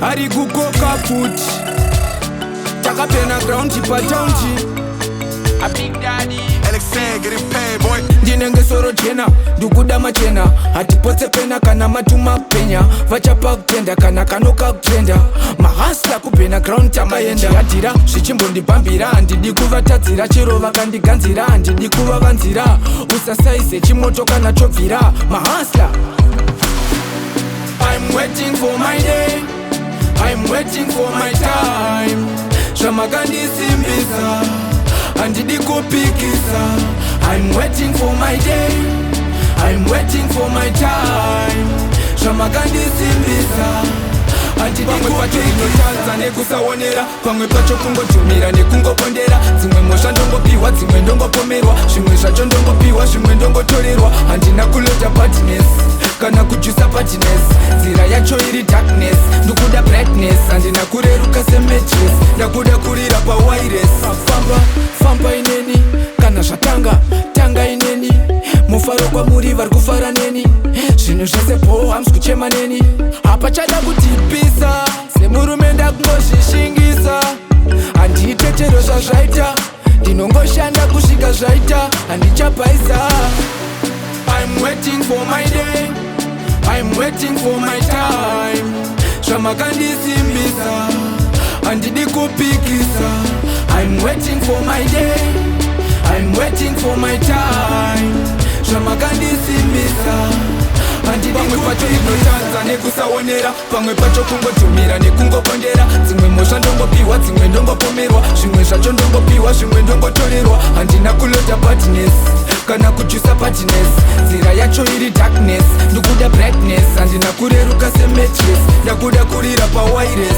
ari kukoka futi takapena ground pataundi A big daddy. LXA getting paid, boy. ndinenge soro jena ndukuda machena hatipotse pena kana matuma penya vachapa kutenda kana kanoka kutenda mahasla kupena ground tamaenda yadhira zvichimbondibambira handidi kuvatadzira chero vakandiganzira handidi kuvavanzira usasaize chimoto kana chobvira mahasla. I'm waiting for my day, I'm waiting for my time. Zvamakandisimbisa handidi kupikisa. I'm waiting for my day, I'm waiting for my time. Zvamakandisimbisa handidi kupikisa. Nekusaonera pamwe pacho kungotumira nekungopondera. Dzimwe mhosva ndongopiwa, dzimwe ndongopomerwa, zvimwe zvacho ndongopiwa, zvimwe ndongotorerwa. Handina kulota badness kana kujusa badness, nzira yacho iri darkness, ndokuda brightness. Handina kureruka sematress, ndakuda kurira pawires. Famba ineni kana zvatanga tanga ineni, mufaro kwamuri vari kufara neni, zvinhu zvese bohams kuchema neni. Hapachada kutipisa semurume ndakungozvishingisa, handiite chero zvazvaita, ndinongoshanda kusvika zvaita, handichapaisa. I'm waiting for my day, I'm waiting for my time. Zvamakandisimbisa handidi kupikisa. I'm waiting for my day, I'm waiting for my time. Zvamakandisimbisa handidi kupikisa. Nekusaonera pamwe pacho kungotumira nekungopondera. Dzimwe mhosva ndongopiwa, dzimwe ndongopomerwa, zvimwe zvacho ndongopiwa, zvimwe ndongotorerwa. Handina kulota badness kana kujusa badness, nzira yacho iri darkness, ndokuda brightness. Handina kureruka sematress, ndakuda kurira pawires.